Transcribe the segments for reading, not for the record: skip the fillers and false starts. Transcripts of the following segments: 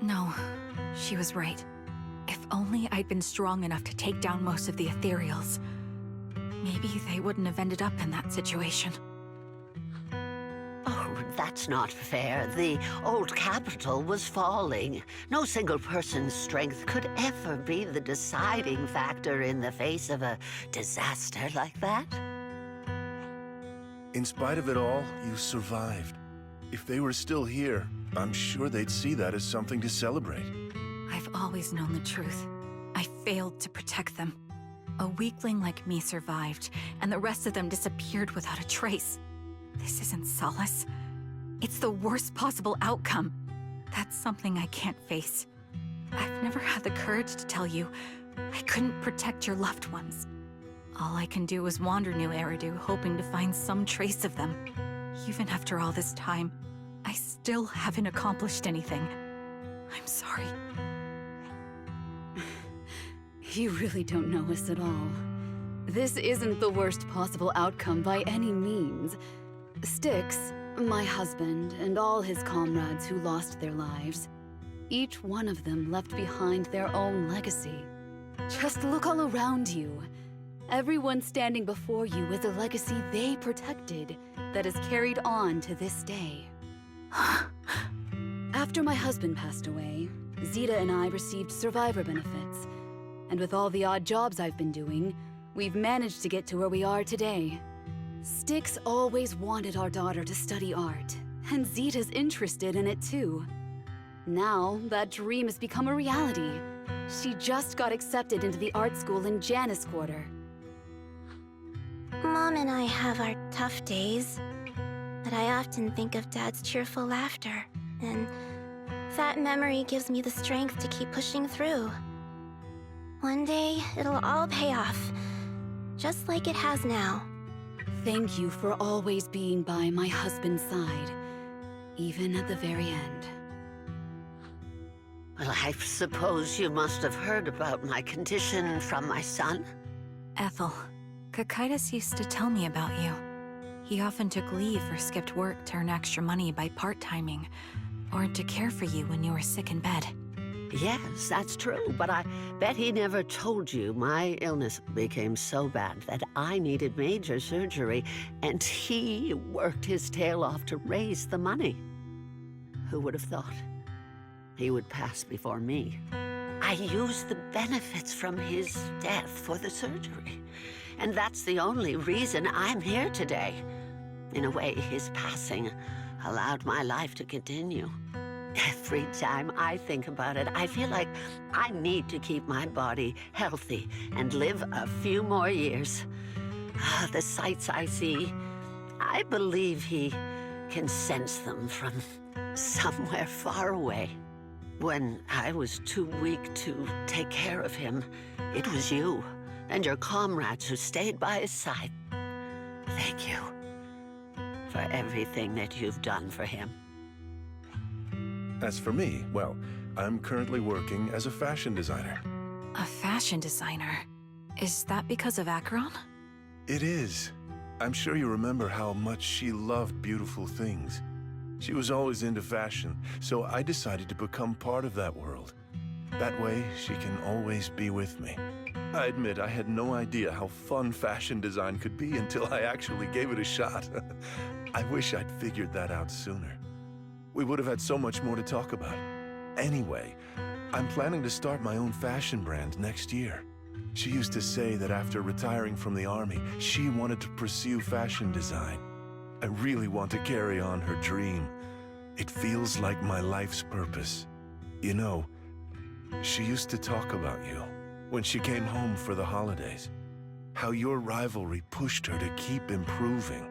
No, she was right. If only I'd been strong enough to take down most of the ethereals. Maybe they wouldn't have ended up in that situation. Oh, that's not fair. The old capital was falling. No single person's strength could ever be the deciding factor in the face of a disaster like that. In spite of it all, you survived. If they were still here, I'm sure they'd see that as something to celebrate. I've always known the truth. I failed to protect them. A weakling like me survived, and the rest of them disappeared without a trace. This isn't solace. It's the worst possible outcome. That's something I can't face. I've never had the courage to tell you I couldn't protect your loved ones. All I can do is wander New Eridu, hoping to find some trace of them. Even after all this time, I still haven't accomplished anything. I'm sorry. You really don't know us at all. This isn't the worst possible outcome by any means. Styx, my husband, and all his comrades who lost their lives, each one of them left behind their own legacy. Just look all around you. Everyone standing before you is a legacy they protected that is carried on to this day. After my husband passed away, Zeta and I received survivor benefits. And with all the odd jobs I've been doing, we've managed to get to where we are today. Styx always wanted our daughter to study art, and Zeta's interested in it too. Now, that dream has become a reality. She just got accepted into the art school in Janus Quarter. Mom and I have our tough days, but I often think of Dad's cheerful laughter, and that memory gives me the strength to keep pushing through. One day, it'll all pay off, just like it has now. Thank you for always being by my husband's side, even at the very end. Well, I suppose you must have heard about my condition from my son. Ethel, Gâchette used to tell me about you. He often took leave or skipped work to earn extra money by part-timing, or to care for you when you were sick in bed. Yes, that's true, but I bet he never told you my illness became so bad that I needed major surgery, and he worked his tail off to raise the money. Who would have thought he would pass before me? I used the benefits from his death for the surgery, and that's the only reason I'm here today. In a way, his passing allowed my life to continue. Every time I think about it, I feel like I need to keep my body healthy and live a few more years. The sights I see, I believe he can sense them from somewhere far away. When I was too weak to take care of him, it was you and your comrades who stayed by his side. Thank you for everything that you've done for him. As for me, well, I'm currently working as a fashion designer. A fashion designer? Is that because of Acheron? It is. I'm sure you remember how much she loved beautiful things. She was always into fashion, so I decided to become part of that world. That way, she can always be with me. I admit I had no idea how fun fashion design could be until I actually gave it a shot. I wish I'd figured that out sooner. We would have had so much more to talk about. Anyway, I'm planning to start my own fashion brand next year. She used to say that after retiring from the army, she wanted to pursue fashion design. I really want to carry on her dream. It feels like my life's purpose. You know, she used to talk about you when she came home for the holidays. How your rivalry pushed her to keep improving.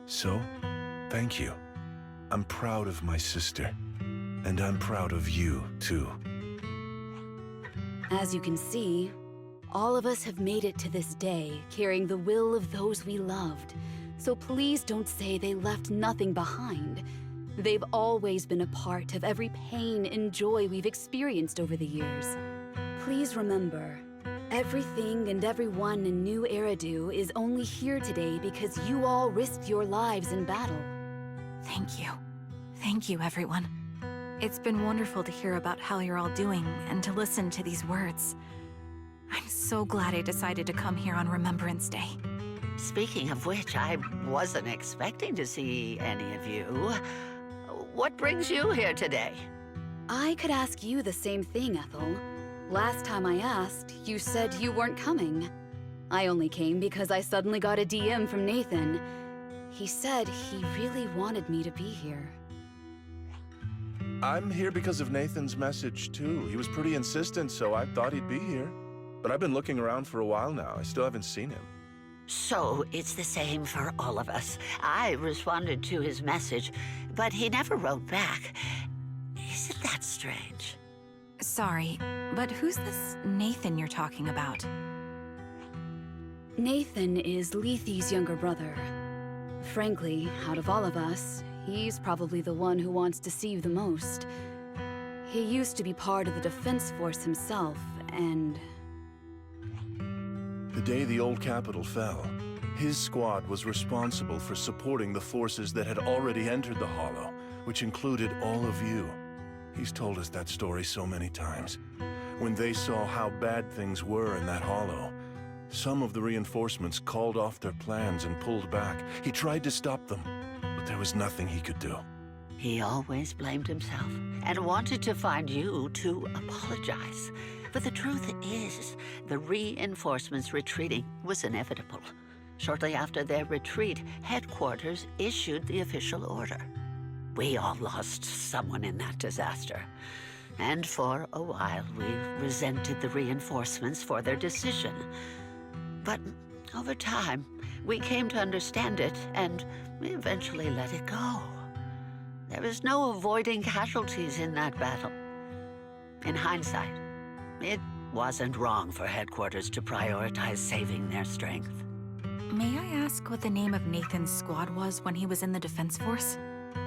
So, thank you. I'm proud of my sister, and I'm proud of you, too. As you can see, all of us have made it to this day, carrying the will of those we loved. So please don't say they left nothing behind. They've always been a part of every pain and joy we've experienced over the years. Please remember, everything and everyone in New Eridu is only here today because you all risked your lives in battle. Thank you. Thank you, everyone. It's been wonderful to hear about how you're all doing and to listen to these words. I'm so glad I decided to come here on Remembrance Day. Speaking of which, I wasn't expecting to see any of you. What brings you here today? I could ask you the same thing, Ethel. Last time I asked, you said you weren't coming. I only came because I suddenly got a DM from Nathan. He said he really wanted me to be here. I'm here because of Nathan's message, too. He was pretty insistent, so I thought he'd be here. But I've been looking around for a while now. I still haven't seen him. So it's the same for all of us. I responded to his message, but he never wrote back. Isn't that strange? Sorry, but who's this Nathan you're talking about? Nathan is Lethe's younger brother. Frankly, out of all of us, he's probably the one who wants to see you the most. He used to be part of the defense force himself, and... The day the old capital fell, his squad was responsible for supporting the forces that had already entered the Hollow, which included all of you. He's told us that story so many times. When they saw how bad things were in that Hollow, some of the reinforcements called off their plans and pulled back. He tried to stop them, but there was nothing he could do. He always blamed himself and wanted to find you to apologize. But the truth is, the reinforcements retreating was inevitable. Shortly after their retreat, headquarters issued the official order. We all lost someone in that disaster. And for a while, we resented the reinforcements for their decision. But over time, we came to understand it, and we eventually let it go. There was no avoiding casualties in that battle. In hindsight, it wasn't wrong for headquarters to prioritize saving their strength. May I ask what the name of Nathan's squad was when he was in the defense force?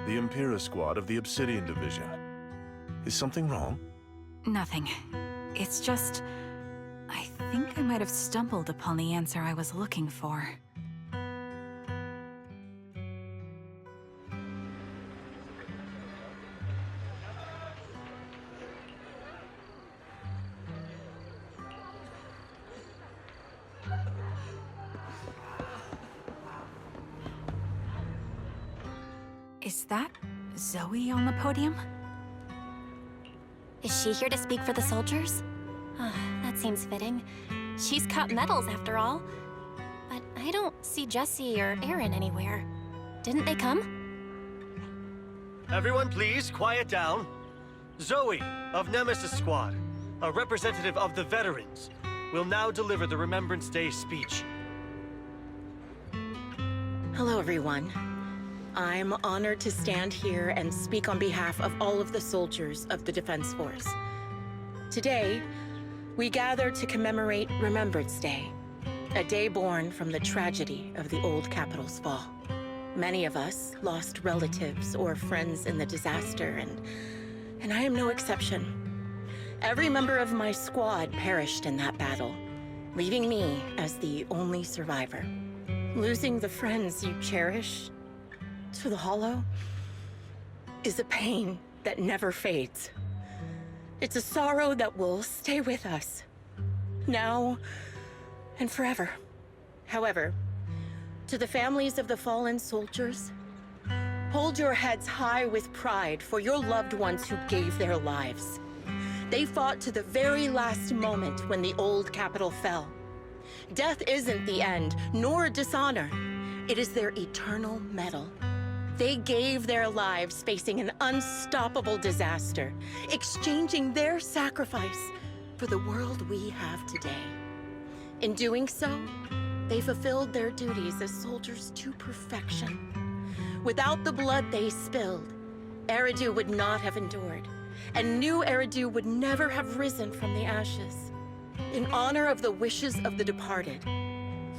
The Impera squad of the Obsidian Division. Is something wrong? Nothing. It's just... I think I might have stumbled upon the answer I was looking for. Is that Zoe on the podium? Is she here to speak for the soldiers? That seems fitting. She's cut medals after all. But I don't see Jesse or Aaron anywhere. Didn't they come? Everyone please, quiet down. Zoe, of Nemesis Squad, a representative of the veterans, will now deliver the Remembrance Day speech. Hello, everyone. I'm honored to stand here and speak on behalf of all of the soldiers of the Defense Force. Today, we gather to commemorate Remembrance Day, a day born from the tragedy of the old capital's fall. Many of us lost relatives or friends in the disaster, and I am no exception. Every member of my squad perished in that battle, leaving me as the only survivor. Losing the friends you cherish to the Hollow is a pain that never fades. It's a sorrow that will stay with us, now and forever. However, to the families of the fallen soldiers, hold your heads high with pride for your loved ones who gave their lives. They fought to the very last moment when the old capital fell. Death isn't the end, nor dishonor. It is their eternal medal. They gave their lives facing an unstoppable disaster, exchanging their sacrifice for the world we have today. In doing so, they fulfilled their duties as soldiers to perfection. Without the blood they spilled, Eridu would not have endured, and New Eridu would never have risen from the ashes. In honor of the wishes of the departed,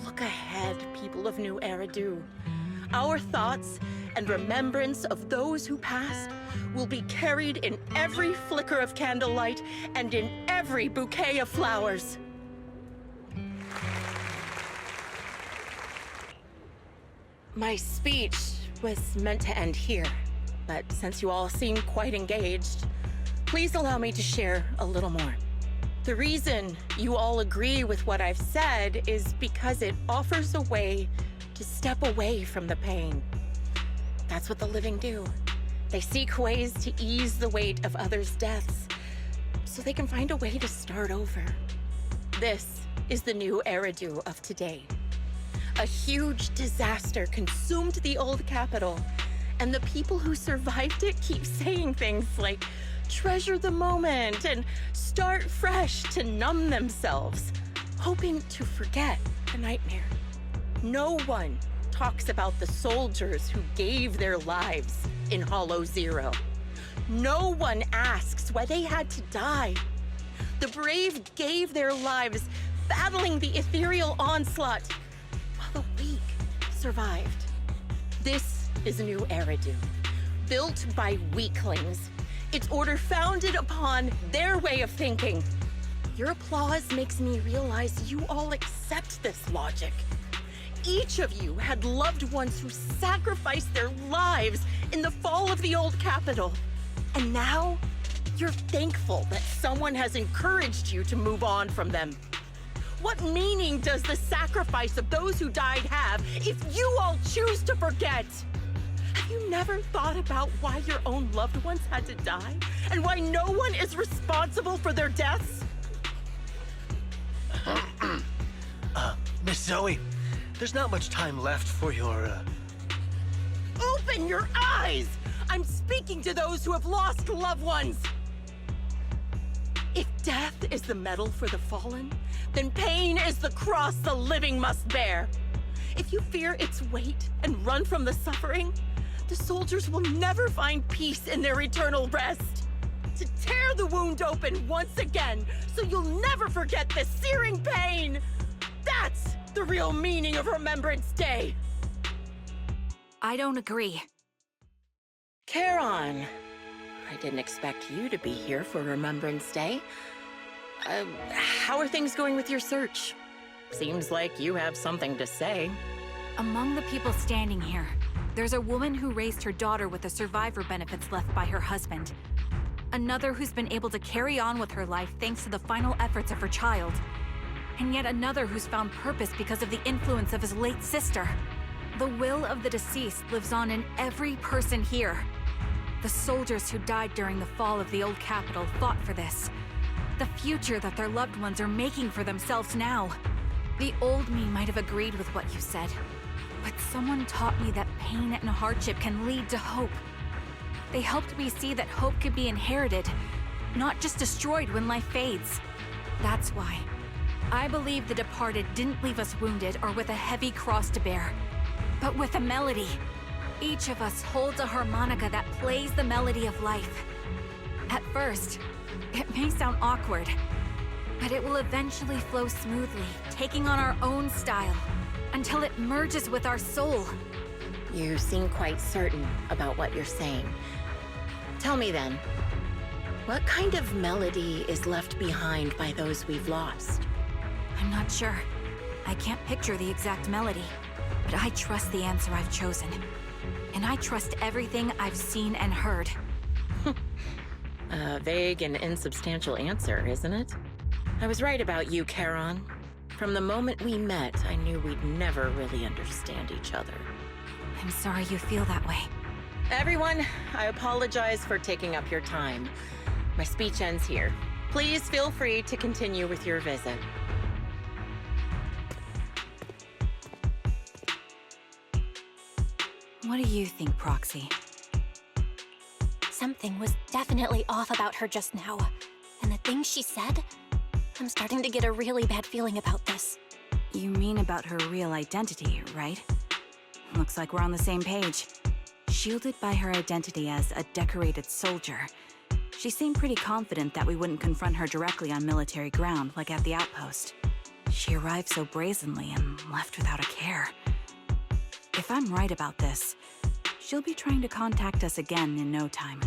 look ahead, people of New Eridu. Our thoughts and remembrance of those who passed will be carried in every flicker of candlelight and in every bouquet of flowers. My speech was meant to end here, but since you all seem quite engaged, please allow me to share a little more. The reason you all agree with what I've said is because it offers a way to step away from the pain. That's what the living do. They seek ways to ease the weight of others' deaths so they can find a way to start over. This is the new Eridu of today. A huge disaster consumed the old capital, and the people who survived it keep saying things like, treasure the moment and start fresh to numb themselves, hoping to forget the nightmare. No one talks about the soldiers who gave their lives in Hollow Zero. No one asks why they had to die. The brave gave their lives battling the ethereal onslaught, while the weak survived. This is a new Eridu, built by weaklings. Its order founded upon their way of thinking. Your applause makes me realize you all accept this logic. Each of you had loved ones who sacrificed their lives in the fall of the old capital. And now, you're thankful that someone has encouraged you to move on from them. What meaning does the sacrifice of those who died have if you all choose to forget? Have you never thought about why your own loved ones had to die? And why no one is responsible for their deaths? Miss Zoe, there's not much time left for your, Open your eyes! I'm speaking to those who have lost loved ones! If death is the medal for the fallen, then pain is the cross the living must bear. If you fear its weight and run from the suffering, the soldiers will never find peace in their eternal rest. To tear the wound open once again, so you'll never forget the searing pain! That's the real meaning of Remembrance Day! I don't agree. Charon, I didn't expect you to be here for Remembrance Day. How are things going with your search? Seems like you have something to say. Among the people standing here, there's a woman who raised her daughter with the survivor benefits left by her husband. Another who's been able to carry on with her life thanks to the final efforts of her child. And yet another who's found purpose because of the influence of his late sister. The will of the deceased lives on in every person here. The soldiers who died during the fall of the old capital fought for this. The future that their loved ones are making for themselves now. The old me might have agreed with what you said, but someone taught me that pain and hardship can lead to hope. They helped me see that hope could be inherited, not just destroyed when life fades. That's why I believe the departed didn't leave us wounded or with a heavy cross to bear, but with a melody. Each of us holds a harmonica that plays the melody of life. At first, it may sound awkward, but it will eventually flow smoothly, taking on our own style, until it merges with our soul. You seem quite certain about what you're saying. Tell me then, what kind of melody is left behind by those we've lost? I'm not sure. I can't picture the exact melody, but I trust the answer I've chosen. And I trust everything I've seen and heard. A vague and insubstantial answer, isn't it? I was right about you, Charon. From the moment we met, I knew we'd never really understand each other. I'm sorry you feel that way. Everyone, I apologize for taking up your time. My speech ends here. Please feel free to continue with your visit. What do you think, Proxy? Something was definitely off about her just now. And the things she said, I'm starting to get a really bad feeling about this. You mean about her real identity, right? Looks like we're on the same page. Shielded by her identity as a decorated soldier, she seemed pretty confident that we wouldn't confront her directly on military ground like at the outpost. She arrived so brazenly and left without a care. If I'm right about this, she'll be trying to contact us again in no time.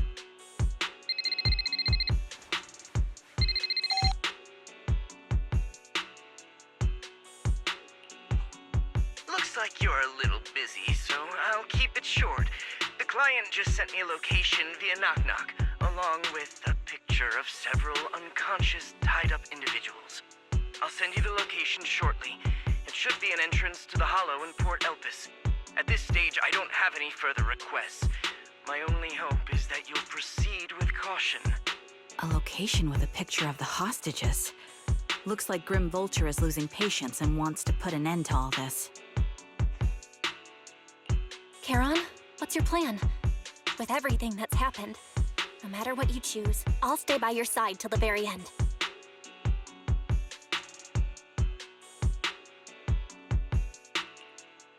Looks like you're a little busy, so I'll keep it short. The client just sent me a location via Knock Knock, along with a picture of several unconscious, tied-up individuals. I'll send you the location shortly. It should be an entrance to the Hollow in Port Elpis. At this stage, I don't have any further requests. My only hope is that you'll proceed with caution. A location with a picture of the hostages. Looks like Grim Vulture is losing patience and wants to put an end to all this. Charon, what's your plan? With everything that's happened, no matter what you choose, I'll stay by your side till the very end.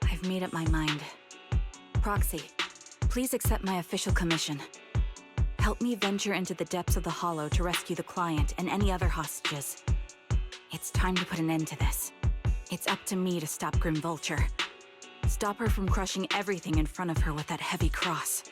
I've made up my mind. Proxy, please accept my official commission. Help me venture into the depths of the Hollow to rescue the client and any other hostages. It's time to put an end to this. It's up to me to stop Grim Vulture. Stop her from crushing everything in front of her with that heavy cross.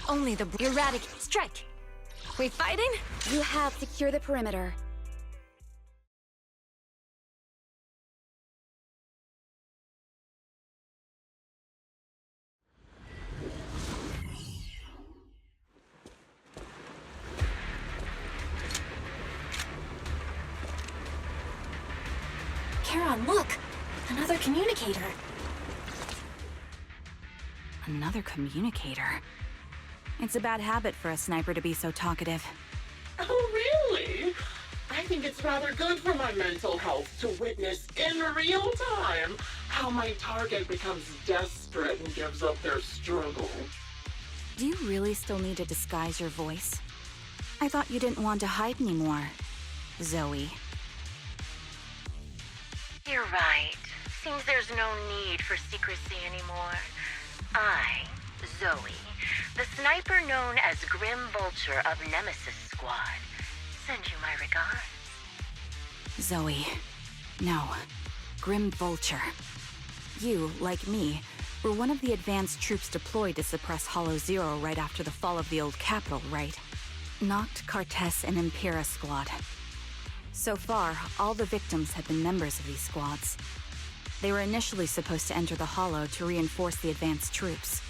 Only the eradicate. Strike! We fighting? You have secure the perimeter. Charon, look! Another communicator. Another communicator. It's a bad habit for a sniper to be so talkative. Oh, really? I think it's rather good for my mental health to witness in real time how my target becomes desperate and gives up their struggle. Do you really still need to disguise your voice? I thought you didn't want to hide anymore, Zoe. You're right. Seems there's no need for secrecy anymore. I, Zoe, the sniper known as Grim Vulture of Nemesis Squad, send you my regards. Zoe. No. Grim Vulture. You, like me, were one of the advanced troops deployed to suppress Hollow Zero right after the fall of the old capital, right? Noct, Cartes, and Impera Squad. So far, all the victims had been members of these squads. They were initially supposed to enter the Hollow to reinforce the advanced troops.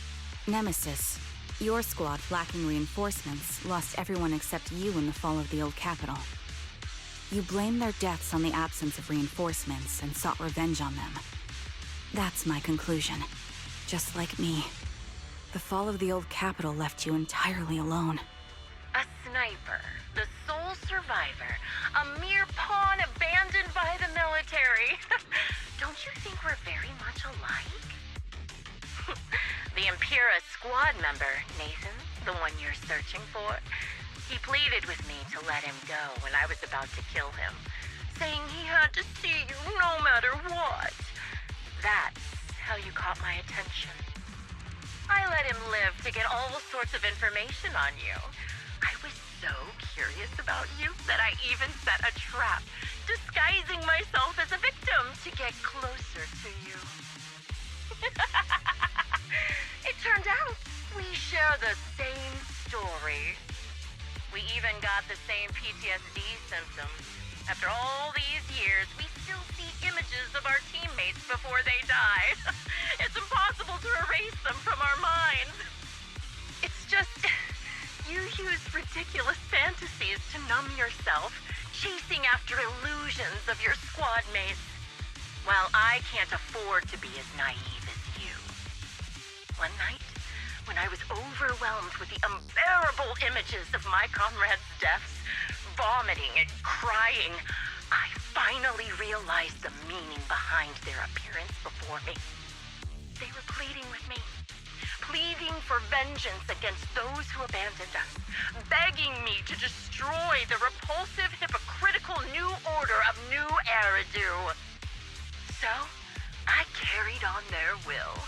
Nemesis, your squad, lacking reinforcements, lost everyone except you in the fall of the old capital. You blamed their deaths on the absence of reinforcements and sought revenge on them. That's my conclusion. Just like me. The fall of the old capital left you entirely alone. A sniper, the sole survivor, a mere pawn abandoned by the military. Don't you think we're very much alike? The Impera squad member, Nathan, the one you're searching for, he pleaded with me to let him go when I was about to kill him, saying he had to see you no matter what. That's how you caught my attention. I let him live to get all sorts of information on you. I was so curious about you that I even set a trap, disguising myself as a victim to get closer to you. It turned out we share the same story. We even got the same PTSD symptoms. After all these years, we still see images of our teammates before they die. It's impossible to erase them from our minds. It's just, you use ridiculous fantasies to numb yourself, chasing after illusions of your squad mates. Well, I can't afford to be as naive as you. One night, when I was overwhelmed with the unbearable images of my comrades' deaths, vomiting and crying, I finally realized the meaning behind their appearance before me. They were pleading with me, pleading for vengeance against those who abandoned us, begging me to destroy the repulsive, hypocritical new order of New Eridu. So, I carried on their will.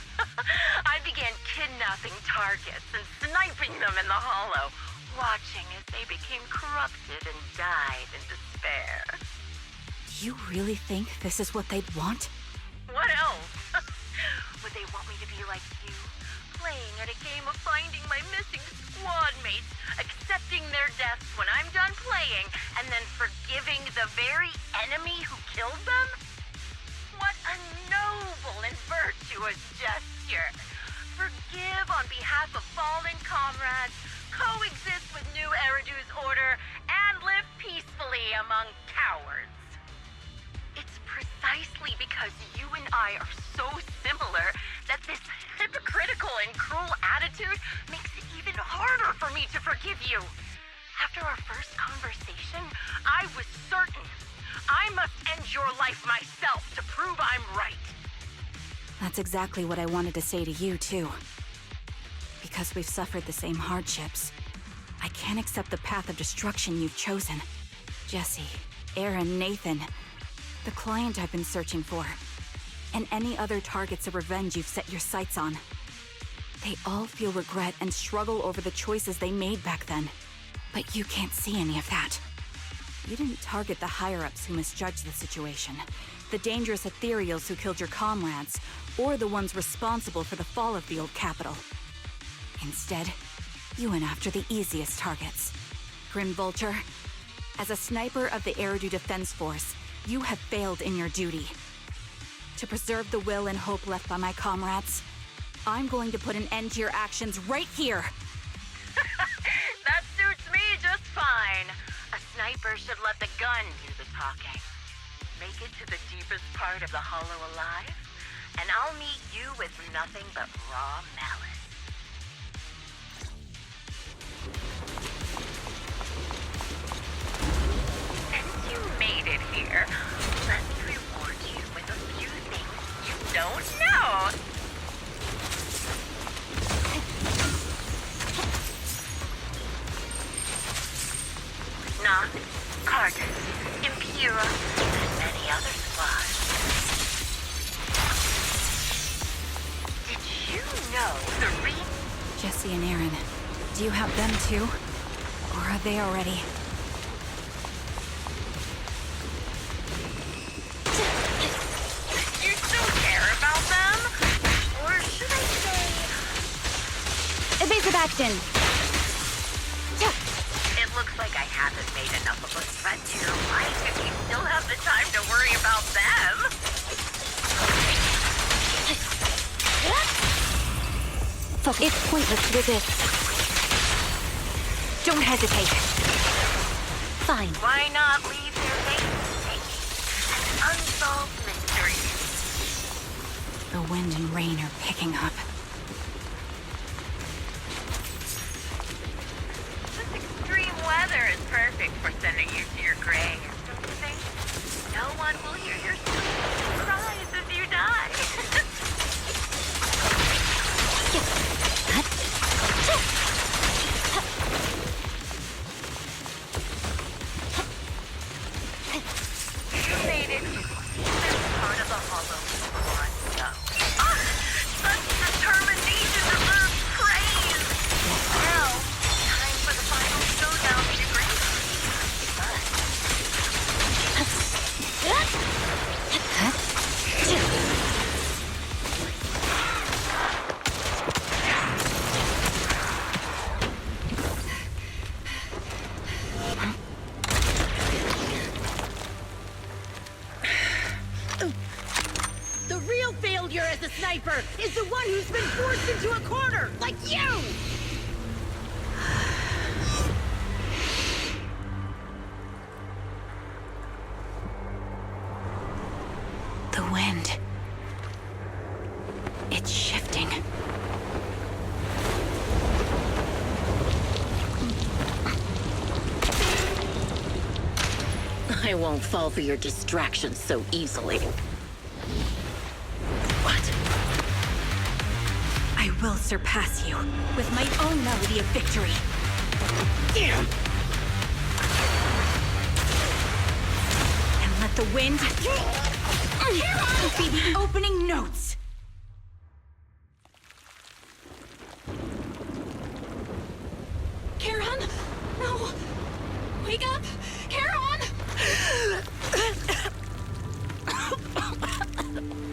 I began kidnapping targets and sniping them in the hollow, watching as they became corrupted and died in despair. You really think this is what they'd want? What else? Would they want me to be like you, playing at a game of finding my missing squad mates, accepting their deaths when I'm done playing, and then forgiving the very enemy who killed them? What a noble and virtuous gesture! Forgive on behalf of fallen comrades, coexist with New Eridu's order, and live peacefully among cowards. It's precisely because you and I are so similar that this hypocritical and cruel attitude makes it even harder for me to forgive you. After our first conversation, I was certain I must end your life myself to prove I'm right. That's exactly what I wanted to say to you, too. Because we've suffered the same hardships, I can't accept the path of destruction you've chosen. Jesse, Aaron, Nathan, the client I've been searching for, and any other targets of revenge you've set your sights on. They all feel regret and struggle over the choices they made back then. But you can't see any of that. You didn't target the higher-ups who misjudged the situation, the dangerous ethereals who killed your comrades, or the ones responsible for the fall of the old capital. Instead, you went after the easiest targets. Grim Vulture, as a sniper of the Eridu Defense Force, you have failed in your duty. To preserve the will and hope left by my comrades, I'm going to put an end to your actions right here! That suits me just fine. A sniper should let the gun do the talking. Make it to the deepest part of the hollow alive, and I'll meet you with nothing but raw malice. Since you made it here, let me reward you with a few things you don't know. Knock, Carter, Impura, and many other squads. Did you know the Jesse and Aaron, do you have them too? Or are they already? You still care about them? Or should I say... Evasive action! It looks like I haven't made enough of a threat to your life if you still have the time to worry about them. Fuck, it's pointless to resist. Don't hesitate. Fine. Why not leave their names an unsolved mystery? The wind and rain are picking up. This extreme weather is perfect for sending you to your grave, don't you think? No one will hear your sweet cries as you die. You made it to this part of the hollow squad, so. Such determination deserves praise! Now, time for the final showdown to your grave. The real failure as a sniper is the one who's been forced into a corner, like you! The wind. It's shifting. I won't fall for your distractions so easily. What? I will surpass you with my own melody of victory. Damn! And let the wind be the opening notes. Charon! No! Wake up! Charon!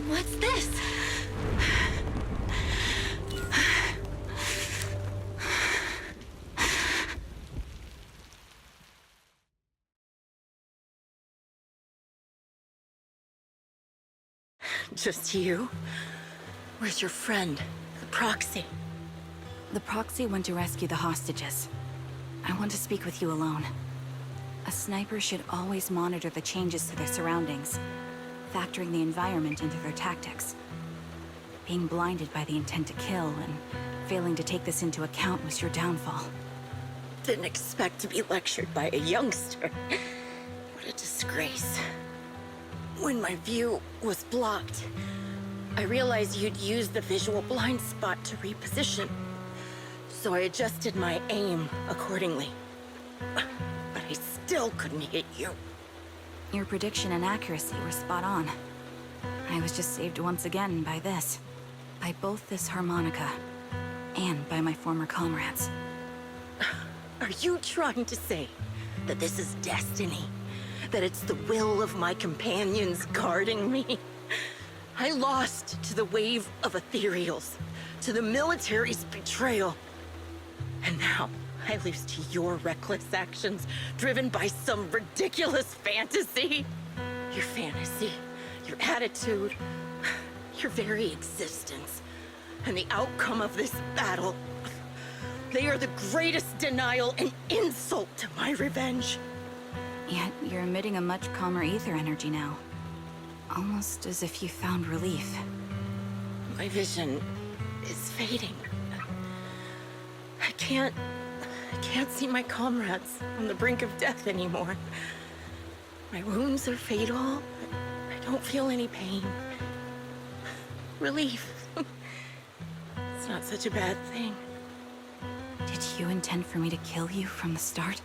What's this? Just you? Where's your friend, the proxy? The proxy went to rescue the hostages. I want to speak with you alone. A sniper should always monitor the changes to their surroundings, factoring the environment into their tactics. Being blinded by the intent to kill and failing to take this into account was your downfall. Didn't expect to be lectured by a youngster. What a disgrace. When my view was blocked, I realized you'd used the visual blind spot to reposition. So I adjusted my aim accordingly. But I still couldn't hit you. Your prediction and accuracy were spot on. I was just saved once again by this. By both this harmonica, and by my former comrades. Are you trying to say that this is destiny? That it's the will of my companions guarding me? I lost to the wave of ethereals, to the military's betrayal. And now I lose to your reckless actions, driven by some ridiculous fantasy. Your fantasy, your attitude, your very existence, and the outcome of this battle. They are the greatest denial and insult to my revenge. Yet you're emitting a much calmer ether energy now. Almost as if you found relief. My vision is fading. I can't see my comrades on the brink of death anymore. My wounds are fatal. I don't feel any pain. Relief. It's not such a bad thing. Did you intend for me to kill you from the start?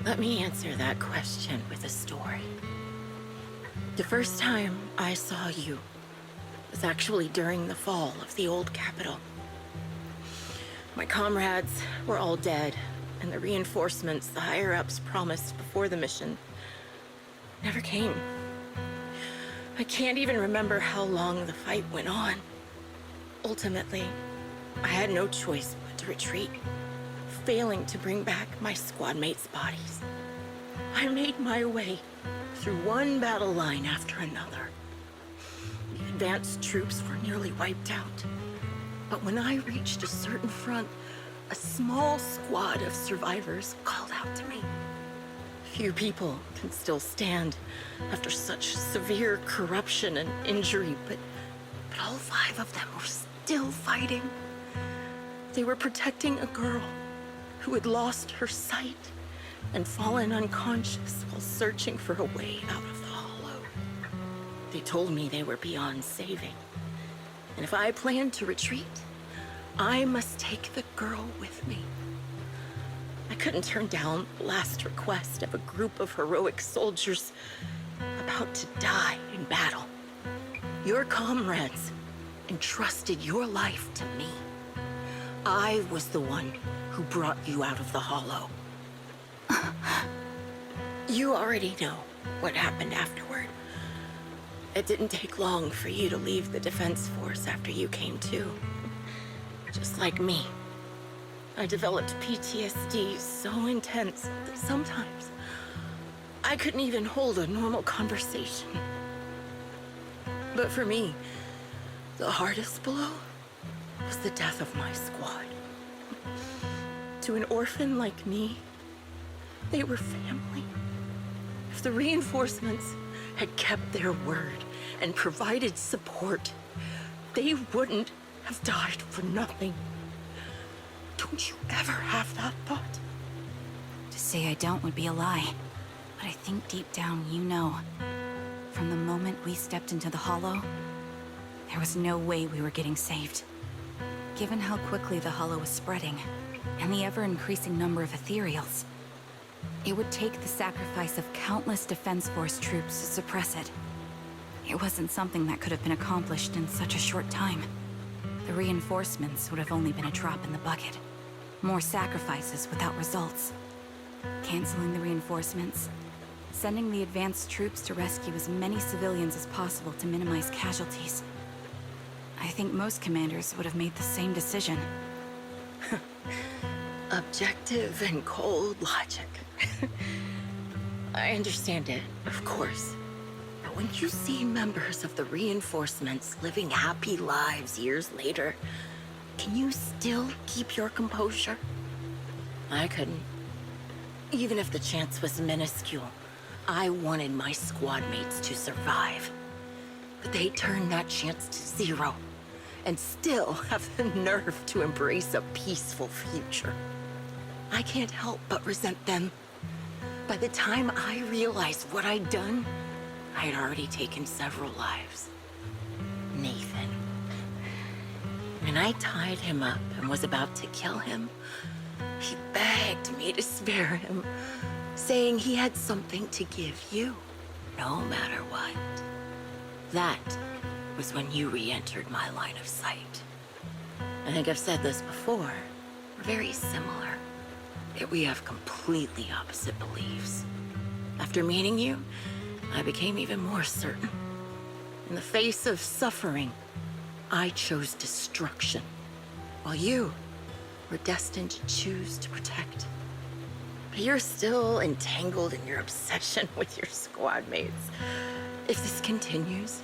Let me answer that question with a story. The first time I saw you was actually during the fall of the old capital. My comrades were all dead, and the reinforcements the higher-ups promised before the mission never came. I can't even remember how long the fight went on. Ultimately, I had no choice but to retreat, failing to bring back my squad mates' bodies. I made my way through one battle line after another. The advanced troops were nearly wiped out. But when I reached a certain front, a small squad of survivors called out to me. Few people can still stand after such severe corruption and injury, but all 5 of them were still fighting. They were protecting a girl who had lost her sight and fallen unconscious while searching for a way out of the hollow. They told me they were beyond saving, and if I planned to retreat, I must take the girl with me. I couldn't turn down the last request of a group of heroic soldiers about to die in battle. Your comrades entrusted your life to me. I was the one who brought you out of the hollow. You already know what happened afterward. It didn't take long for you to leave the Defense Force after you came to. Just like me. I developed PTSD so intense that sometimes I couldn't even hold a normal conversation. But for me, the hardest blow was the death of my squad. To an orphan like me, they were family. If the reinforcements had kept their word and provided support, they wouldn't have died for nothing. Don't you ever have that thought? To say I don't would be a lie. But I think deep down you know. From the moment we stepped into the Hollow, there was no way we were getting saved. Given how quickly the Hollow was spreading, and the ever-increasing number of ethereals, it would take the sacrifice of countless Defense Force troops to suppress it. It wasn't something that could have been accomplished in such a short time. The reinforcements would have only been a drop in the bucket. More sacrifices without results. Canceling the reinforcements, sending the advanced troops to rescue as many civilians as possible to minimize casualties. I think most commanders would have made the same decision. Objective and cold logic. I understand it, of course. But when you see members of the reinforcements living happy lives years later, can you still keep your composure? I couldn't. Even if the chance was minuscule, I wanted my squad mates to survive. But they turned that chance to zero, and still have the nerve to embrace a peaceful future. I can't help but resent them. By the time I realized what I'd done, I had already taken several lives. Nathan. When I tied him up and was about to kill him, he begged me to spare him, saying he had something to give you, no matter what. That was when you re-entered my line of sight. I think I've said this before. We're very similar, yet we have completely opposite beliefs. After meeting you, I became even more certain. In the face of suffering, I chose destruction, while you were destined to choose to protect. But you're still entangled in your obsession with your squad mates. If this continues,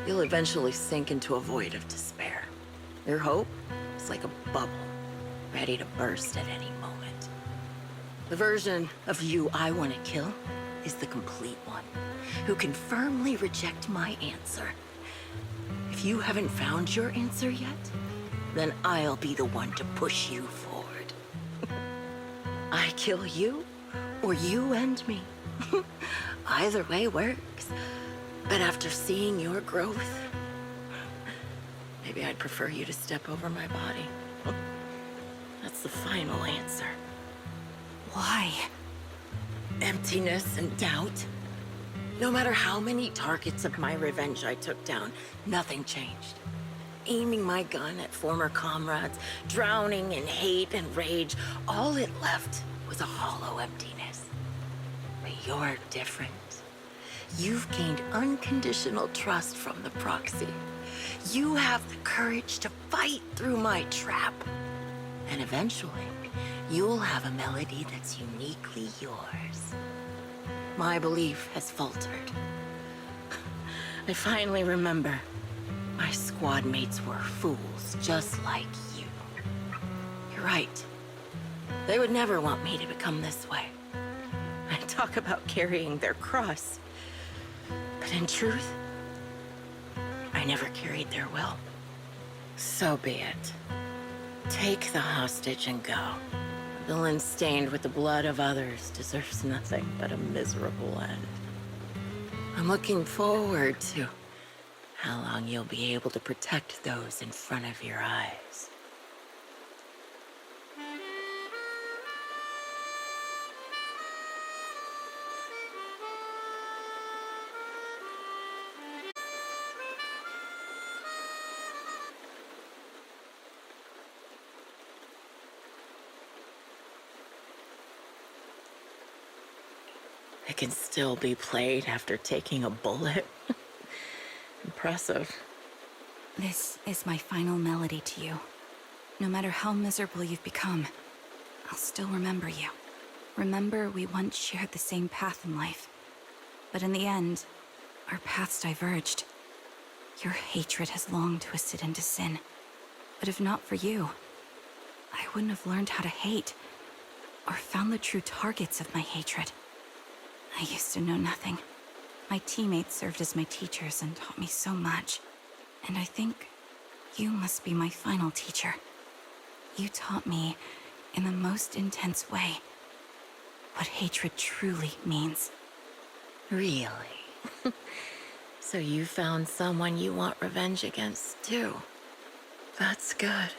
you'll eventually sink into a void of despair. Your hope is like a bubble, ready to burst at any moment. The version of you I want to kill is the complete one, who can firmly reject my answer. If you haven't found your answer yet, then I'll be the one to push you forward. I kill you, or you end me. Either way works. But after seeing your growth, maybe I'd prefer you to step over my body. That's the final answer. Why? Emptiness and doubt. No matter how many targets of my revenge I took down, nothing changed. Aiming my gun at former comrades, drowning in hate and rage, all it left was a hollow emptiness. But you're different. You've gained unconditional trust from the proxy. You have the courage to fight through my trap. And eventually, you'll have a melody that's uniquely yours. My belief has faltered. I finally remember. My squad mates were fools, just like you. You're right. They would never want me to become this way. I talk about carrying their cross. But in truth, I never carried their will. So be it. Take the hostage and go. A villain stained with the blood of others deserves nothing but a miserable end. I'm looking forward to how long you'll be able to protect those in front of your eyes. It can still be played after taking a bullet. Impressive. This is my final melody to you. No matter how miserable you've become, I'll still remember you. Remember we once shared the same path in life. But in the end, our paths diverged. Your hatred has long twisted into sin. But if not for you, I wouldn't have learned how to hate, or found the true targets of my hatred. I used to know nothing. My teammates served as my teachers and taught me so much. And I think you must be my final teacher. You taught me, in the most intense way, what hatred truly means. Really? So you found someone you want revenge against, too. That's good.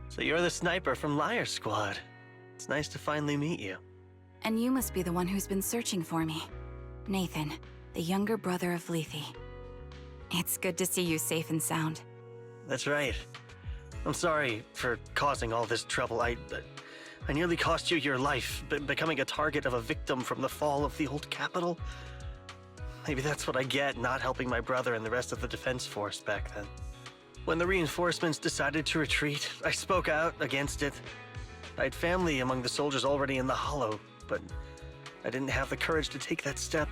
So you're the sniper from Liar Squad. It's nice to finally meet you. And you must be the one who's been searching for me. Nathan, the younger brother of Lethe. It's good to see you safe and sound. That's right. I'm sorry for causing all this trouble. I nearly cost you your life, becoming a target of a victim from the fall of the old capital. Maybe that's what I get not helping my brother and the rest of the defense force back then. When the reinforcements decided to retreat, I spoke out against it. I had family among the soldiers already in the Hollow, but I didn't have the courage to take that step.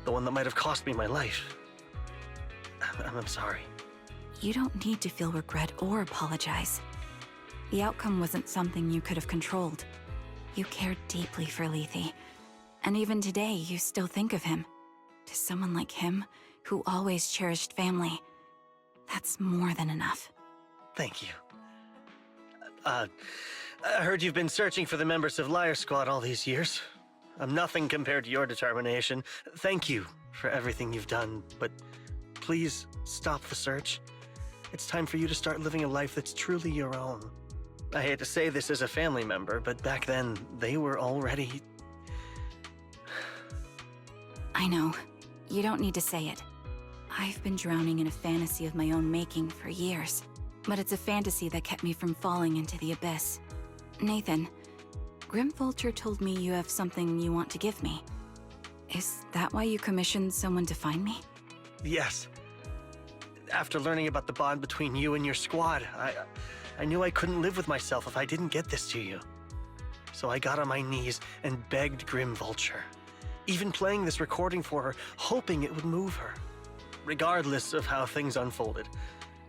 The one that might have cost me my life. I'm sorry. You don't need to feel regret or apologize. The outcome wasn't something you could have controlled. You cared deeply for Lethe, and even today you still think of him. To someone like him, who always cherished family, that's more than enough. Thank you. I heard you've been searching for the members of Liar Squad all these years. I'm nothing compared to your determination. Thank you for everything you've done, but please stop the search. It's time for you to start living a life that's truly your own. I hate to say this as a family member, but back then, they were already... I know. You don't need to say it. I've been drowning in a fantasy of my own making for years, but it's a fantasy that kept me from falling into the abyss. Nathan, Grimvulture told me you have something you want to give me. Is that why you commissioned someone to find me? Yes. After learning about the bond between you and your squad, I knew I couldn't live with myself if I didn't get this to you. So I got on my knees and begged Grimvulture, even playing this recording for her, hoping it would move her. Regardless of how things unfolded,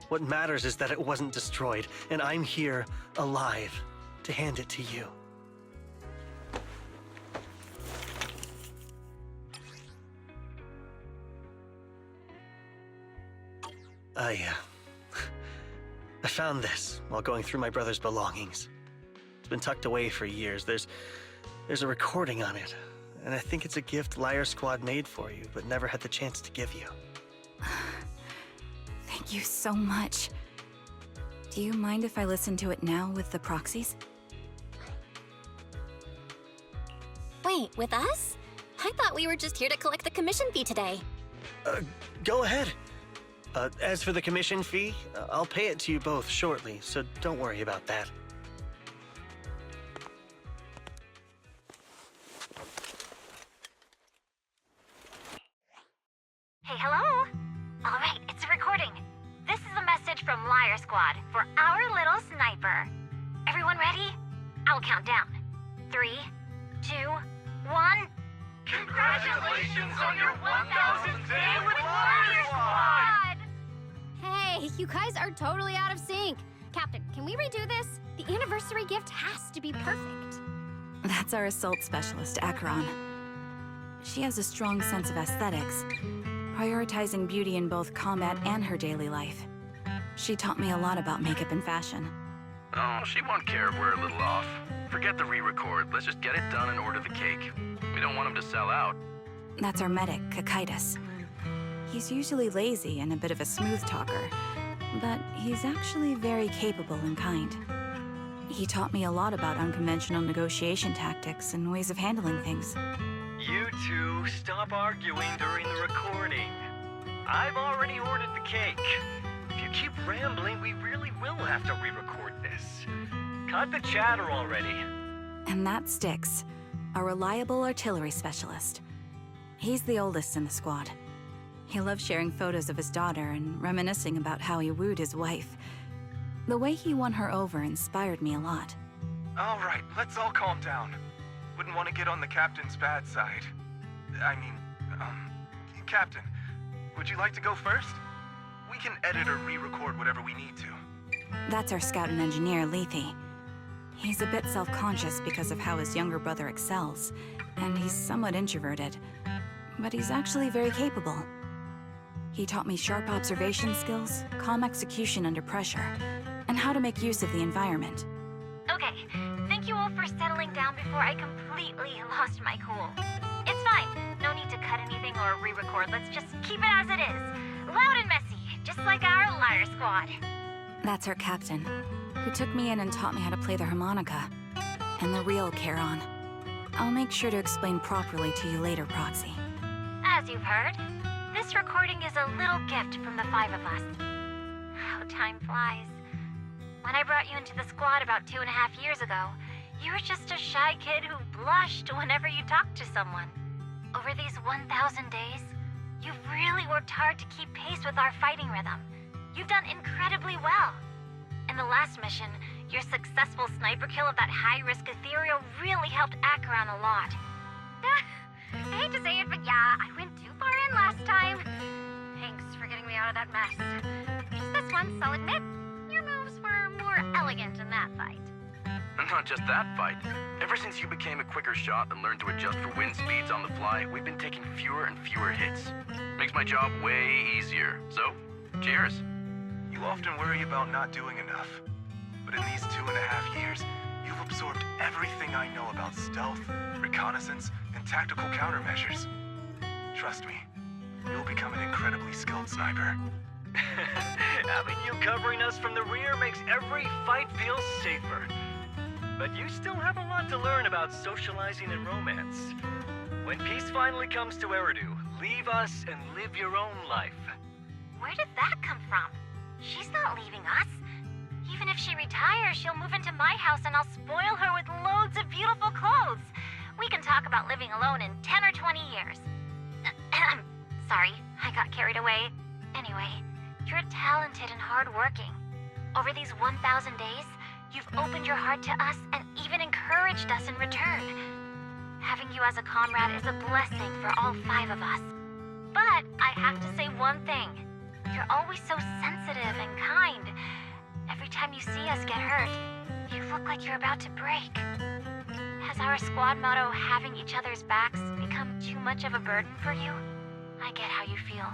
what matters is that it wasn't destroyed, and I'm here, alive, to hand it to you. I found this while going through my brother's belongings. It's been tucked away for years. There's a recording on it, and I think it's a gift Liar Squad made for you, but never had the chance to give you. Thank you so much. Do you mind if I listen to it now with the proxies? Wait, with us? I thought we were just here to collect the commission fee today. Go ahead. As for the commission fee, I'll pay it to you both shortly, so don't worry about that. Hey, hello? All right, it's a recording. This is a message from Liar Squad for our little sniper. Everyone ready? I'll count down. 3, 2, 1, Congratulations on your 1000th day with Liar Squad! Hey, you guys are totally out of sync. Captain, can we redo this? The anniversary gift has to be perfect. That's our assault specialist, Acheron. She has a strong sense of aesthetics, prioritizing beauty in both combat and her daily life. She taught me a lot about makeup and fashion. Oh, she won't care if we're a little off. Forget the re-record. Let's just get it done and order the cake. We don't want him to sell out. That's our medic, Gâchette. He's usually lazy and a bit of a smooth talker, but he's actually very capable and kind. He taught me a lot about unconventional negotiation tactics and ways of handling things. You two, stop arguing during the recording. I've already ordered the cake. If you keep rambling, we really will have to re-record this. Cut the chatter already. And that's Styx, a reliable artillery specialist. He's the oldest in the squad. He loves sharing photos of his daughter and reminiscing about how he wooed his wife. The way he won her over inspired me a lot. All right, let's all calm down. Wouldn't want to get on the captain's bad side. I mean, Captain, would you like to go first? We can edit or re-record whatever we need to. That's our scout and engineer, Lethe. He's a bit self-conscious because of how his younger brother excels, and he's somewhat introverted, but he's actually very capable. He taught me sharp observation skills, calm execution under pressure, and how to make use of the environment. Okay, thank you all for settling down before I completely lost my cool. It's fine. No need to cut anything or re-record. Let's just keep it as it is. Loud and messy, just like our Liar Squad. That's our captain, who took me in and taught me how to play the harmonica. And the real Charon. I'll make sure to explain properly to you later, Proxy. As you've heard, this recording is a little gift from the 5 of us. How time flies. When I brought you into the squad about 2.5 years ago, you were just a shy kid who blushed whenever you talked to someone. Over these 1,000 days, you've really worked hard to keep pace with our fighting rhythm. You've done incredibly well. In the last mission, your successful sniper kill of that high-risk ethereal really helped Acheron a lot. I hate to say it, but yeah, I went too far in last time. Thanks for getting me out of that mess. Just this once, I'll admit, your moves were more elegant in that fight. Not just that fight. Ever since you became a quicker shot and learned to adjust for wind speeds on the fly, we've been taking fewer and fewer hits. Makes my job way easier. So, cheers. You often worry about not doing enough. But in these 2.5 years, you've absorbed everything I know about stealth, reconnaissance, and tactical countermeasures. Trust me, you'll become an incredibly skilled sniper. Having you covering us from the rear makes every fight feel safer. But you still have a lot to learn about socializing and romance. When peace finally comes to Eridu, leave us and live your own life. Where did that come from? She's not leaving us. Even if she retires, she'll move into my house and I'll spoil her with loads of beautiful clothes. We can talk about living alone in 10 or 20 years. Sorry, I got carried away. Anyway, you're talented and hardworking. Over these 1,000 days, you've opened your heart to us and even encouraged us in return. Having you as a comrade is a blessing for all 5 of us. But I have to say one thing. You're always so sensitive and kind. Every time you see us get hurt, you look like you're about to break. Has our squad motto, having each other's backs, become too much of a burden for you? I get how you feel.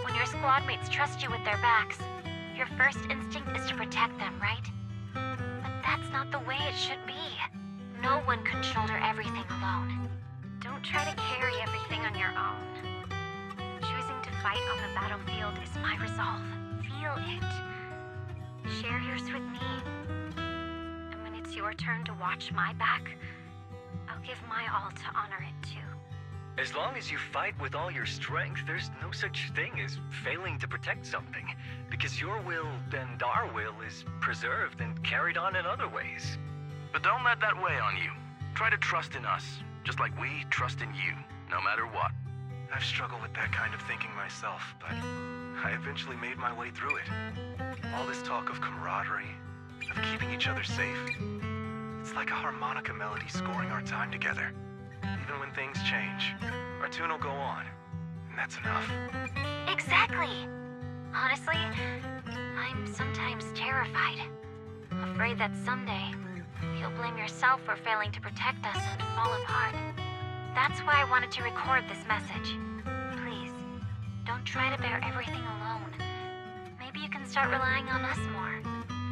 When your squad mates trust you with their backs, your first instinct is to protect them, right? But that's not the way it should be. No one can shoulder everything alone. Don't try to carry everything on your own. Choosing to fight on the battlefield is my resolve. Feel it. Share yours with me. And when it's your turn to watch my back, I'll give my all to honor it too. As long as you fight with all your strength, there's no such thing as failing to protect something, because your will and our will is preserved and carried on in other ways. But don't let that weigh on you. Try to trust in us, just like we trust in you, no matter what. I've struggled with that kind of thinking myself, but I eventually made my way through it. All this talk of camaraderie, of keeping each other safe, it's like a harmonica melody scoring our time together. Even when things change, our tune will go on. And that's enough. Exactly. Honestly, I'm sometimes terrified. Afraid that someday, you'll blame yourself for failing to protect us and fall apart. That's why I wanted to record this message. Please, don't try to bear everything alone. Maybe you can start relying on us more,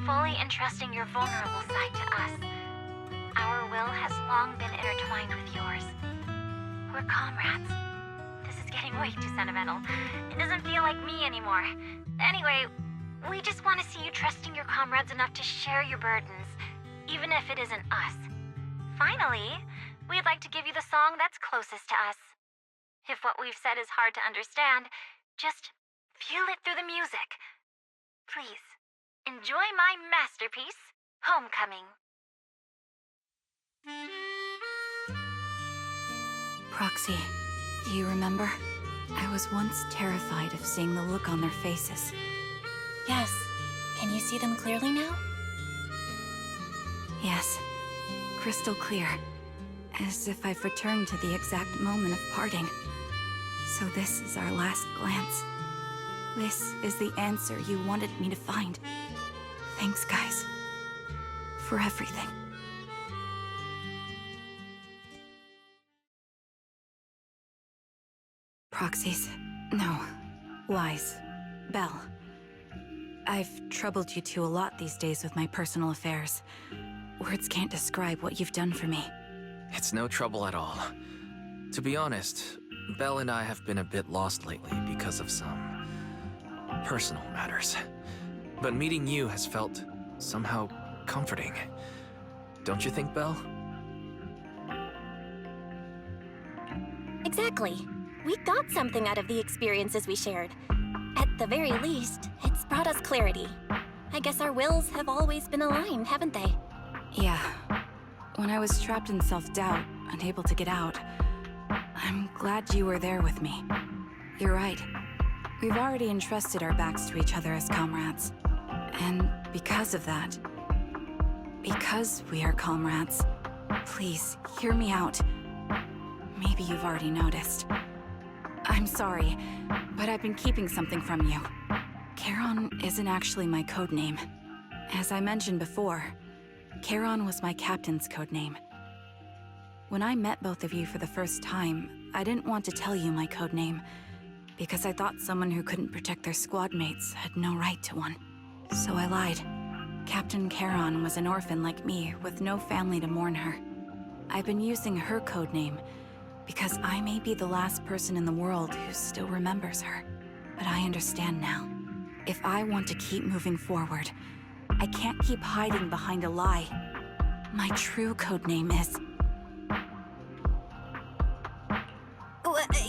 fully entrusting your vulnerable side to us. Our will has long been intertwined with yours. We're comrades. This is getting way too sentimental. It doesn't feel like me anymore. Anyway, we just want to see you trusting your comrades enough to share your burdens, even if it isn't us. Finally, we'd like to give you the song that's closest to us. If what we've said is hard to understand, just feel it through the music. Please, enjoy my masterpiece, Homecoming. Proxy, do you remember? I was once terrified of seeing the look on their faces. Yes. Can you see them clearly now? Yes, crystal clear. As if I've returned to the exact moment of parting. So this is our last glance. This is the answer you wanted me to find. Thanks, guys. For everything. Proxies. No. Lies. Belle. I've troubled you two a lot these days with my personal affairs. Words can't describe what you've done for me. It's no trouble at all. To be honest, Belle and I have been a bit lost lately because of some personal matters. But meeting you has felt somehow comforting. Don't you think, Belle? Exactly. We got something out of the experiences we shared. At the very least, it's brought us clarity. I guess our wills have always been aligned, haven't they? Yeah. When I was trapped in self-doubt, unable to get out, I'm glad you were there with me. You're right. We've already entrusted our backs to each other as comrades. And because of that, because we are comrades, please, hear me out. Maybe you've already noticed. I'm sorry, but I've been keeping something from you. Charon isn't actually my code name. As I mentioned before, Charon was my captain's code name. When I met both of you for the first time, I didn't want to tell you my code name, because I thought someone who couldn't protect their squad mates had no right to one. So I lied. Captain Charon was an orphan like me, with no family to mourn her. I've been using her code name because I may be the last person in the world who still remembers her. But I understand now. If I want to keep moving forward, I can't keep hiding behind a lie. My true code name is...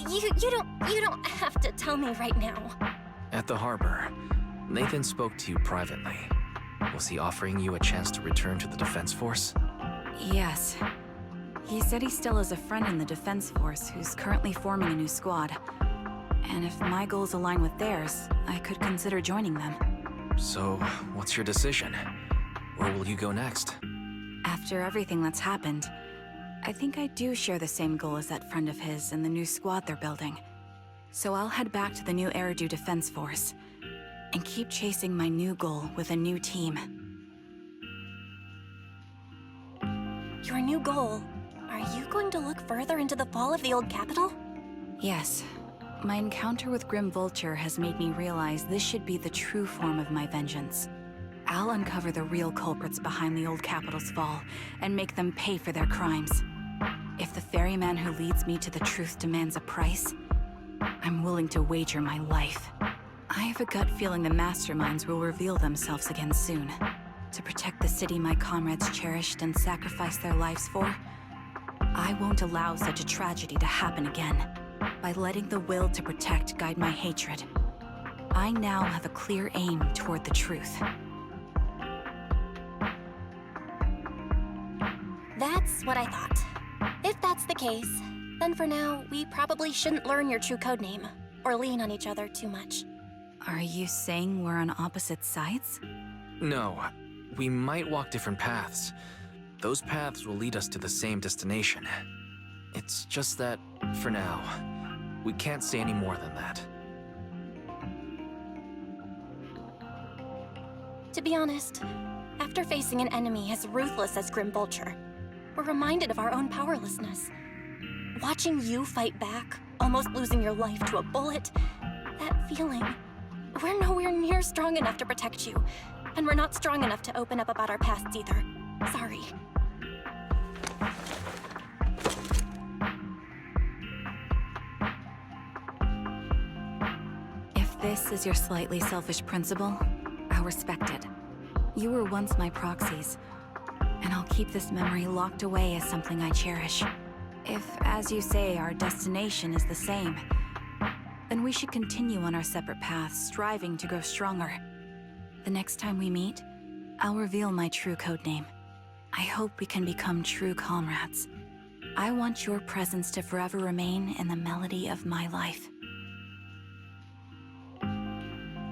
You don't have to tell me right now. At the harbor, Nathan spoke to you privately. Was he offering you a chance to return to the Defense Force? Yes. He said he still has a friend in the Defense Force who's currently forming a new squad. And if my goals align with theirs, I could consider joining them. So, what's your decision? Where will you go next? After everything that's happened, I think I do share the same goal as that friend of his and the new squad they're building. So I'll head back to the new Eridu Defense Force and keep chasing my new goal with a new team. Your new goal? Are you going to look further into the fall of the old capital? Yes. My encounter with Grim Vulture has made me realize this should be the true form of my vengeance. I'll uncover the real culprits behind the old capital's fall and make them pay for their crimes. If the ferryman who leads me to the truth demands a price, I'm willing to wager my life. I have a gut feeling the masterminds will reveal themselves again soon. To protect the city my comrades cherished and sacrificed their lives for, I won't allow such a tragedy to happen again. By letting the will to protect guide my hatred, I now have a clear aim toward the truth. That's what I thought. If that's the case, then for now, we probably shouldn't learn your true codename, or lean on each other too much. Are you saying we're on opposite sides? No. We might walk different paths. Those paths will lead us to the same destination. It's just that, for now, we can't say any more than that. To be honest, after facing an enemy as ruthless as Grim Vulture, we're reminded of our own powerlessness. Watching you fight back, almost losing your life to a bullet, that feeling. We're nowhere near strong enough to protect you, and we're not strong enough to open up about our pasts either. Sorry. If this is your slightly selfish principle, I'll respect it. You were once my proxies, and I'll keep this memory locked away as something I cherish. If, as you say, our destination is the same, then we should continue on our separate paths, striving to grow stronger. The next time we meet, I'll reveal my true codename. I hope we can become true comrades. I want your presence to forever remain in the melody of my life.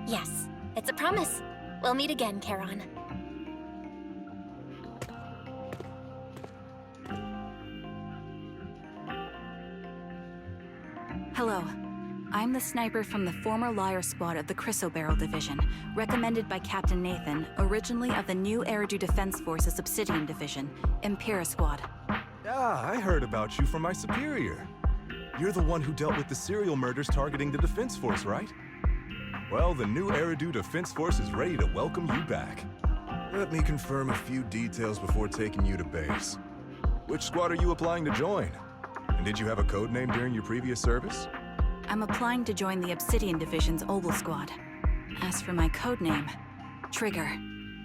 Yes, it's a promise. We'll meet again, Charon. Hello. I'm the sniper from the former Liar Squad of the Chrysoberyl Division, recommended by Captain Nathan, originally of the new Eridu Defense Forces Obsidian Division, Impera Squad. Ah, I heard about you from my superior. You're the one who dealt with the serial murders targeting the Defense Force, right? Well, the new Eridu Defense Force is ready to welcome you back. Let me confirm a few details before taking you to base. Which squad are you applying to join? And did you have a code name during your previous service? I'm applying to join the Obsidian Division's Oval Squad. As for my codename, Trigger.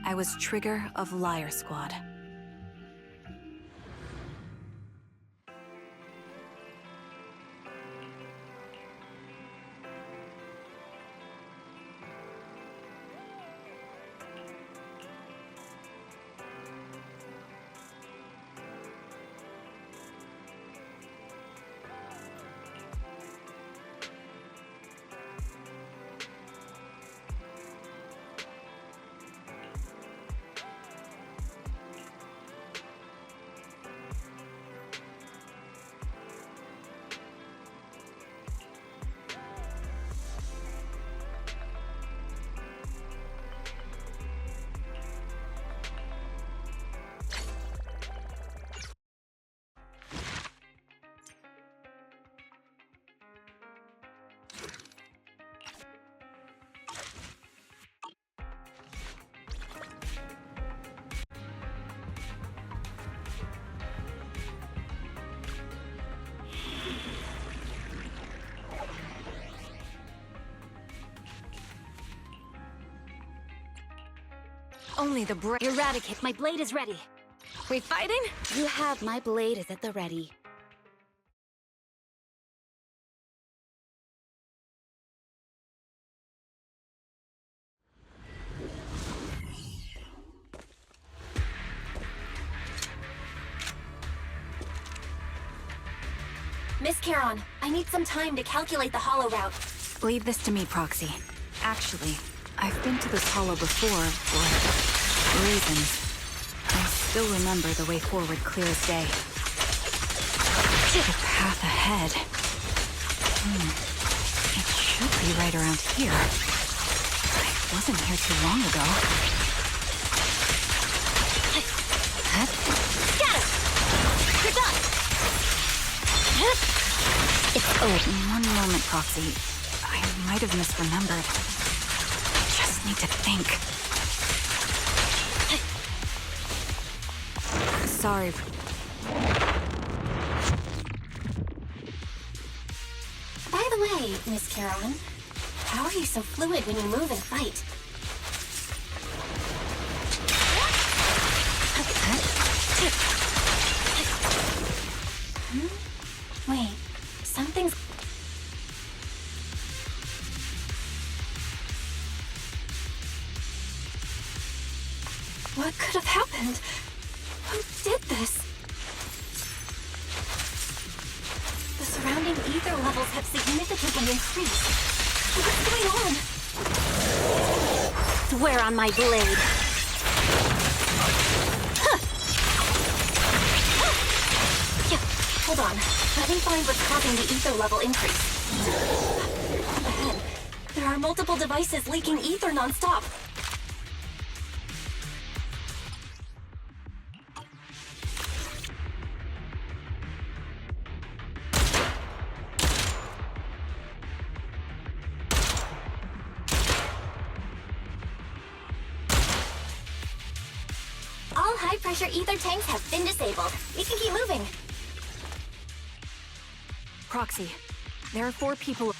I was Trigger of Liar Squad. Only the Eradicate, my blade is ready. We fighting? You have my blade is at the ready. Miss Charon, I need some time to calculate the hollow route. Leave this to me, Proxy. Actually, I've been to this hollow before for reasons. I still remember the way forward clear as day. The path ahead. It should be right around here. I wasn't here too long ago. Scatter! You're done! One moment, Proxy. I might have misremembered. I just need to think. Sorry. By the way, Miss Charon, how are you so fluid when you move and fight? Wait, something's... What could have happened? Who did this? The surrounding ether levels have significantly increased. What's going on? Swear on my blade. Hold on. Let me find what's causing the ether level increase. Up ahead, there are multiple devices leaking ether nonstop. All high-pressure ether tanks have been disabled. We can keep moving. Proxy, there are 4 people.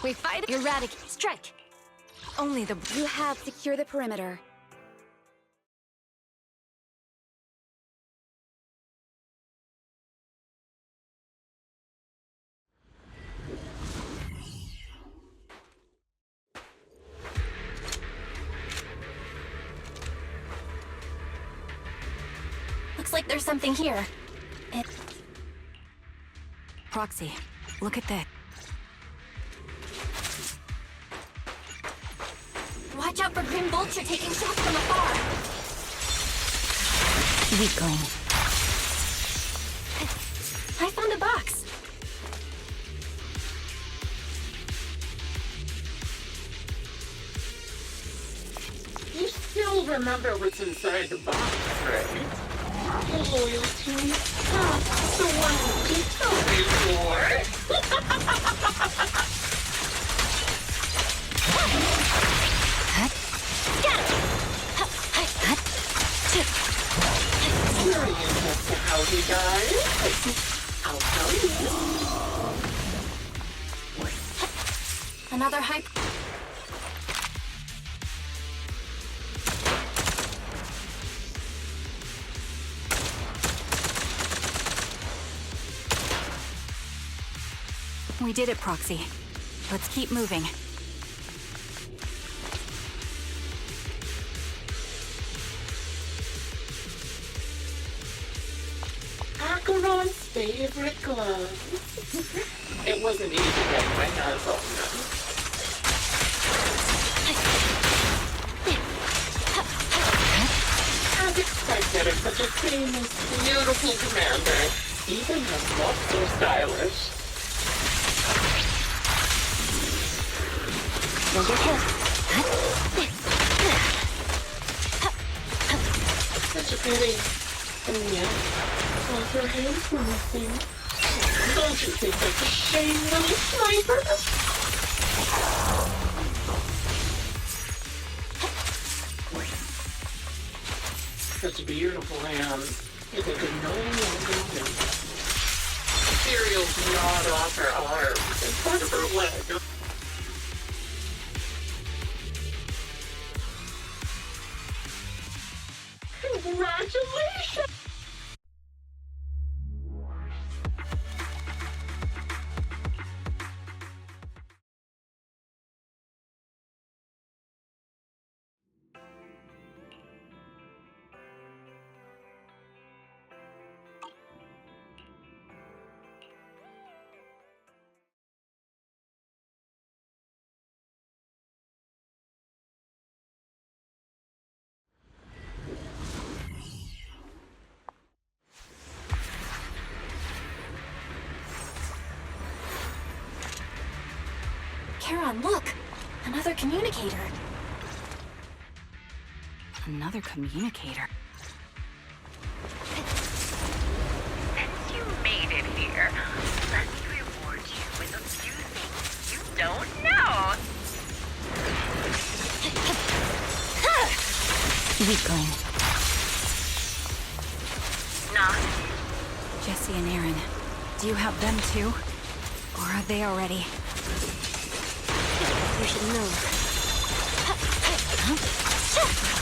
We fight, eradicate, strike. Only the... You have secure the perimeter. Looks like there's something here. Proxy, look at this. Watch out for Grim Vulture taking shots from afar. Weakling. I found a box. You still remember what's inside the box, right? Loyalty. That's the one you told me for. Curious as to how he died? I'll tell you. Another hype. We did it, Proxy. Let's keep moving. Acheron's favorite glove. It wasn't easy getting my hands on them. As expected of such a famous, beautiful commander, even has looked so stylish. Such a pity. And yet, both her hands were missing. Don't you think that's a shame, little sniper? Such beautiful hands. If they could no longer move. Cereal's gnawed off her arms and part of her leg. Congratulations! Charon, look! Another communicator. Another communicator. Since you made it here, let me reward you with a few things you don't know. Weakling. Nah. Jesse and Aaron. Do you have them too? Or are they already? You should know. Huh?